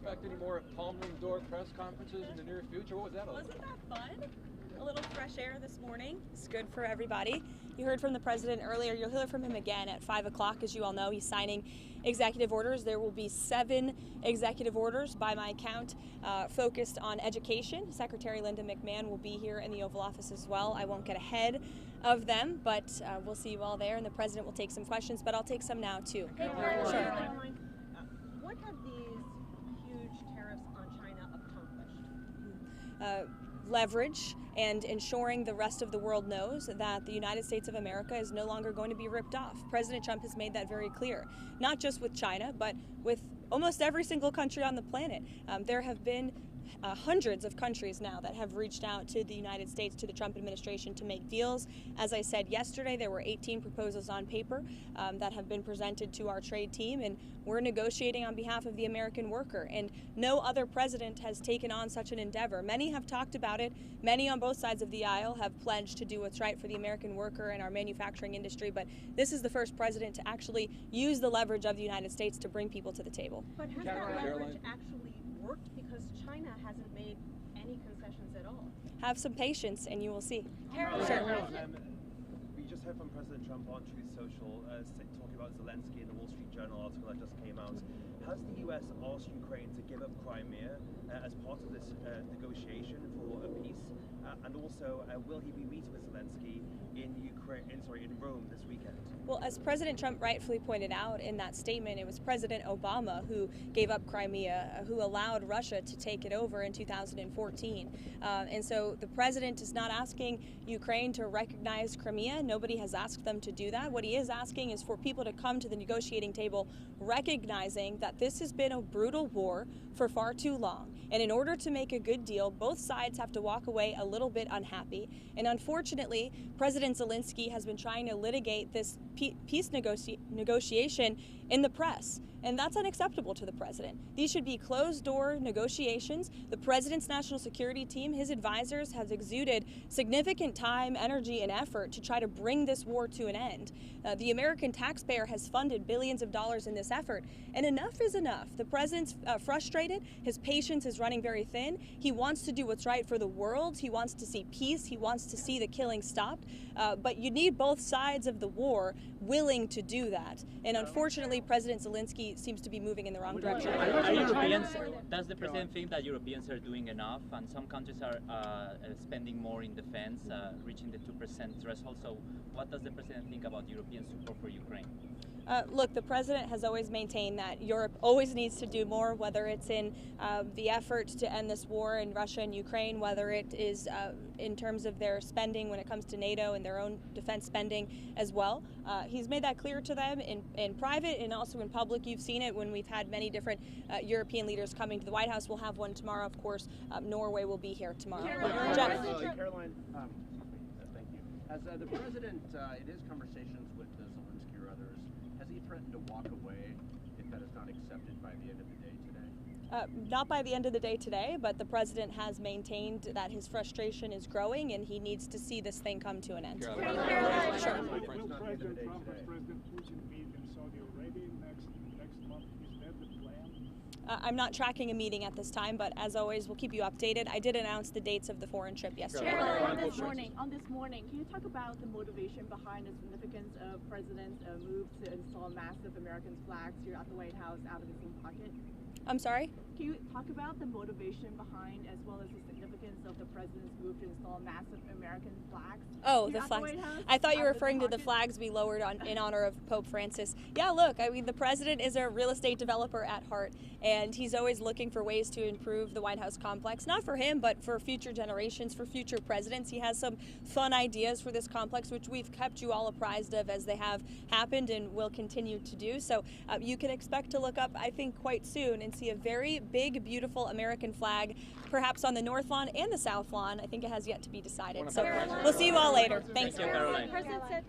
expect any more palm room door press conferences in the near future? What was that all about? Wasn't that fun? A little fresh air this morning. It's good for everybody. You heard from the president earlier. You'll hear from him again at 5 o'clock. As you all know, he's signing executive orders. There will be 7 executive orders by my count focused on education. Secretary Linda McMahon will be here in the Oval Office as well. I won't get ahead of them, but we'll see you all there, and the president will take some questions, but I'll take some now too. Caroline, Sure. Caroline, what have these huge tariffs on China accomplished? Leverage and ensuring the rest of the world knows that the United States of America is no longer going to be ripped off. President Trump has made that very clear, not just with China, but with almost every single country on the planet. There have been hundreds of countries now that have reached out to the United States, to the Trump administration, to make deals. As I said yesterday, there were 18 proposals on paper that have been presented to our trade team, and we're negotiating on behalf of the American worker. And no other president has taken on such an endeavor. Many have talked about it. Many on both sides of the aisle have pledged to do what's right for the American worker and our manufacturing industry, but this is the first president to actually use the leverage of the United States to bring people to the table. But has that leverage actually worked? Because China hasn't made any concessions at all. Have some patience and you will see. We just heard from President Trump on Truth Social talking about Zelensky in the Wall Street Journal article that just came out. Has the U.S. asked Ukraine to give up Crimea as part of this negotiation for a peace? And also, will he be meeting with Zelensky in Rome this weekend? Well, as President Trump rightfully pointed out in that statement, it was President Obama who gave up Crimea, who allowed Russia to take it over in 2014. And so the president is not asking Ukraine to recognize Crimea. Nobody has asked them to do that. What he is asking is for people to come to the negotiating table recognizing that this has been a brutal war for far too long. And in order to make a good deal, both sides have to walk away a little bit unhappy. And unfortunately, President Zelensky has been trying to litigate this peace negotiation in the press. And that's unacceptable to the president. These should be closed-door negotiations. The president's national security team, his advisors, have exuded significant time, energy, and effort to try to bring this war to an end. The American taxpayer has funded billions of dollars in this effort, and enough is enough. The president's frustrated. His patience is running very thin. He wants to do what's right for the world. He wants to see peace. He wants to see the killing stopped. But you need both sides of the war willing to do that. And unfortunately, President Zelensky seems to be moving in the wrong direction. Does the president think that Europeans are doing enough, and some countries are spending more in defense, reaching the 2% threshold? So what does the president think about European support for Ukraine? Look, the president has always maintained that Europe always needs to do more, whether it's in the effort to end this war in Russia and Ukraine, whether it is in terms of their spending when it comes to NATO and their own defense spending as well. He's made that clear to them in private and also in public. You've seen it when we've had many different European leaders coming to the White House. We'll have one tomorrow, of course. Norway will be here tomorrow. Caroline, thank you. As the president, in his conversations with Zelensky or others, has he threatened to walk away if that is not accepted by the end of the day today? Not by the end of the day today, but the president has maintained that his frustration is growing and he needs to see this thing come to an end. Will President Trump and President Putin meet in Saudi Arabia next month? Is that the plan? I'm not tracking a meeting at this time, but as always, we'll keep you updated. I did announce the dates of the foreign trip yesterday. On this morning, can you talk about the motivation behind the significance of President's move to install massive American flags here at the White House out of his own pocket? I'm sorry? Can you talk about the motivation behind, as well as the significance of the president's move to install massive American flags? Oh, the flags. I thought you were referring to the flags we lowered in honor of Pope Francis. Yeah, look, I mean, the president is a real estate developer at heart, and he's always looking for ways to improve the White House complex. Not for him, but for future generations, for future presidents. He has some fun ideas for this complex, which we've kept you all apprised of as they have happened and will continue to do. So you can expect to look up, I think, quite soon and see a very big, beautiful American flag, perhaps on the North Lawn and the South Lawn. I think it has yet to be decided. So we'll see you all later. Thanks. Thank you, Caroline. President said